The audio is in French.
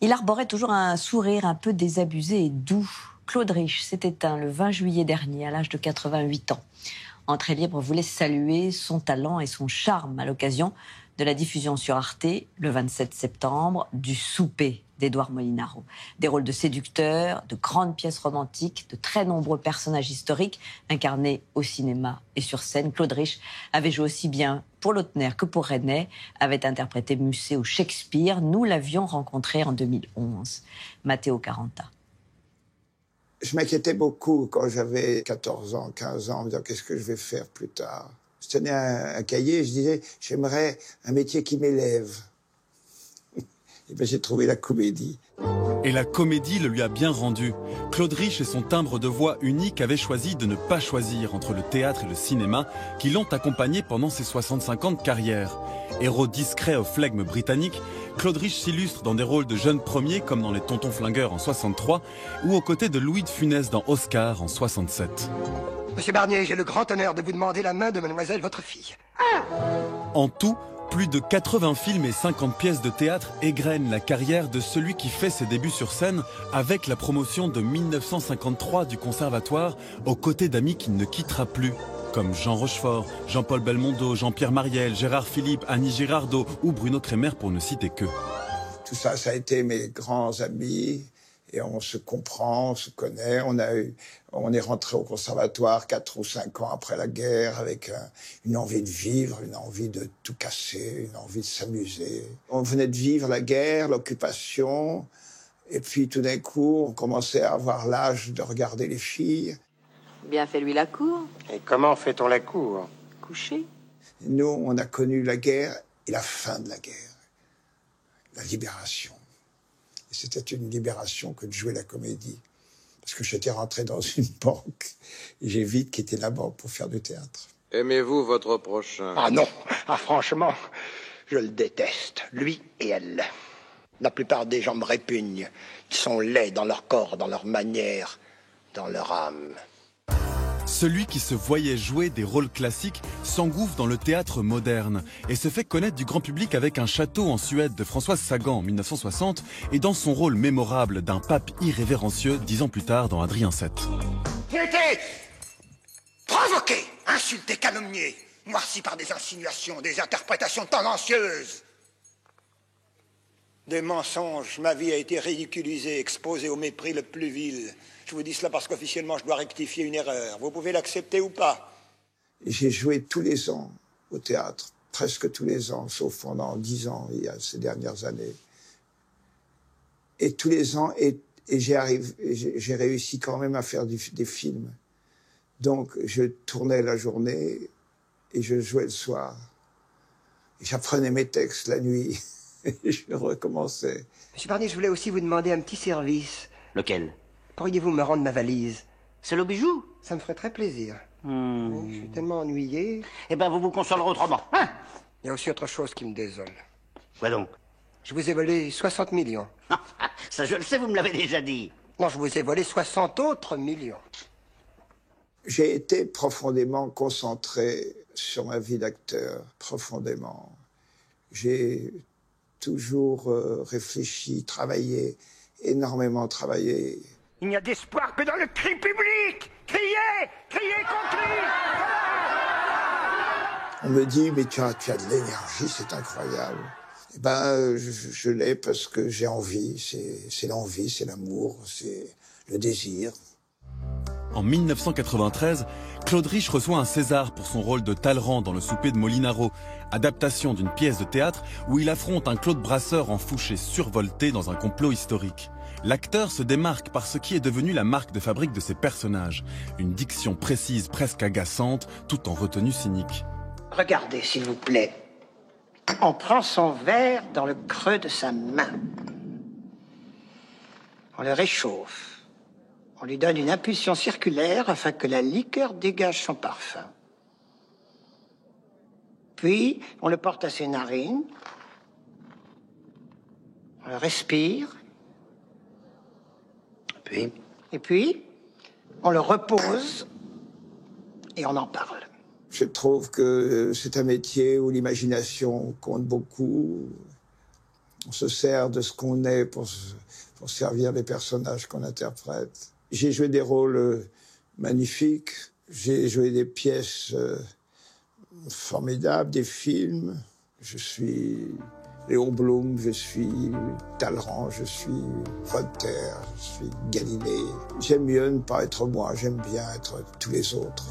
Il arborait toujours un sourire un peu désabusé et doux. Claude Rich s'est éteint le 20 juillet dernier, à l'âge de 88 ans. Entrée Libre voulait saluer son talent et son charme à l'occasion de la diffusion sur Arte, le 27 septembre, du Souper d'Édouard Molinaro. Des rôles de séducteurs, de grandes pièces romantiques, de très nombreux personnages historiques incarnés au cinéma et sur scène. Claude Rich avait joué aussi bien pour Lautner que pour Resnais, avait interprété Musset ou Shakespeare. Nous l'avions rencontré en 2011. Matteo Caranta. Je m'inquiétais beaucoup quand j'avais 14 ans, 15 ans, en me disant qu'est-ce que je vais faire plus tard. Je tenais un cahier et je disais j'aimerais un métier qui m'élève. Et bien j'ai trouvé la comédie. Et la comédie le lui a bien rendu. Claude Rich et son timbre de voix unique avaient choisi de ne pas choisir entre le théâtre et le cinéma qui l'ont accompagné pendant ses 65 ans de carrière. Héros discret au flegme britannique, Claude Rich s'illustre dans des rôles de jeunes premiers comme dans Les Tontons Flingueurs en 63 ou aux côtés de Louis de Funès dans Oscar en 67. Monsieur Barnier, j'ai le grand honneur de vous demander la main de mademoiselle votre fille. En tout, plus de 80 films et 50 pièces de théâtre égrènent la carrière de celui qui fait ses débuts sur scène avec la promotion de 1953 du Conservatoire aux côtés d'amis qu'il ne quittera plus, comme Jean Rochefort, Jean-Paul Belmondo, Jean-Pierre Mariel, Gérard Philippe, Annie Girardot ou Bruno Kremer pour ne citer que. Tout ça, ça a été mes grands amis. Et on se comprend, on se connaît. On est rentré au conservatoire 4 ou 5 ans après la guerre avec une envie de vivre, une envie de tout casser, une envie de s'amuser. On venait de vivre la guerre, l'occupation. Et puis tout d'un coup, on commençait à avoir l'âge de regarder les filles. Bien fait lui la cour. Et comment fait-on la cour? Couché. Nous, on a connu la guerre et la fin de la guerre. La libération. Et c'était une libération que de jouer la comédie. Parce que j'étais rentré dans une banque et j'ai vite quitté la banque pour faire du théâtre. Aimez-vous votre prochain? Ah non, franchement, je le déteste, lui et elle. La plupart des gens me répugnent. Ils sont laids dans leur corps, dans leur manière, dans leur âme. Celui qui se voyait jouer des rôles classiques s'engouffre dans le théâtre moderne et se fait connaître du grand public avec Un château en Suède de Françoise Sagan en 1960 et dans son rôle mémorable d'un pape irrévérencieux 10 ans plus tard dans Adrien VII. J'ai été provoqué, insulté, calomnié, noirci par des insinuations, des interprétations tendancieuses. Des mensonges, ma vie a été ridiculisée, exposée au mépris le plus vil. Je vous dis cela parce qu'officiellement, je dois rectifier une erreur. Vous pouvez l'accepter ou pas? J'ai joué tous les ans au théâtre, presque tous les ans, sauf pendant 10 ans, il y a ces dernières années. Et tous les ans, j'ai réussi quand même à faire des films. Donc, je tournais la journée et je jouais le soir. J'apprenais mes textes la nuit et je recommençais. Monsieur Barnier, je voulais aussi vous demander un petit service. Lequel? Pourriez-vous me rendre ma valise? C'est le bijou? Ça me ferait très plaisir. Je suis tellement ennuyé. Eh ben, vous vous consolerez autrement. Hein? Il y a aussi autre chose qui me désole. Quoi donc? Je vous ai volé 60 millions. Ça, je le sais, vous me l'avez déjà dit. Non, je vous ai volé 60 autres millions. J'ai été profondément concentré sur ma vie d'acteur, profondément. J'ai toujours réfléchi, travaillé, énormément travaillé. Il n'y a d'espoir que dans le cri public. Criez! Criez contre lui! On me dit, mais tu as de l'énergie, c'est incroyable. Eh ben, je l'ai parce que j'ai envie. C'est l'envie, c'est l'amour, c'est le désir. En 1993, Claude Rich reçoit un César pour son rôle de Talleyrand dans Le Souper de Molinaro, adaptation d'une pièce de théâtre où il affronte un Claude Brasseur enfouché survolté dans un complot historique. L'acteur se démarque par ce qui est devenu la marque de fabrique de ses personnages, une diction précise presque agaçante, tout en retenue cynique. Regardez, s'il vous plaît. On prend son verre dans le creux de sa main. On le réchauffe. On lui donne une impulsion circulaire afin que la liqueur dégage son parfum. Puis, on le porte à ses narines. On le respire. Et puis, on le repose et on en parle. Je trouve que c'est un métier où l'imagination compte beaucoup. On se sert de ce qu'on est pour servir les personnages qu'on interprète. J'ai joué des rôles magnifiques. J'ai joué des pièces formidables, des films. Je suis Léon Blum, je suis Talleyrand, je suis Voltaire, je suis Galilée. J'aime mieux ne pas être moi, j'aime bien être tous les autres.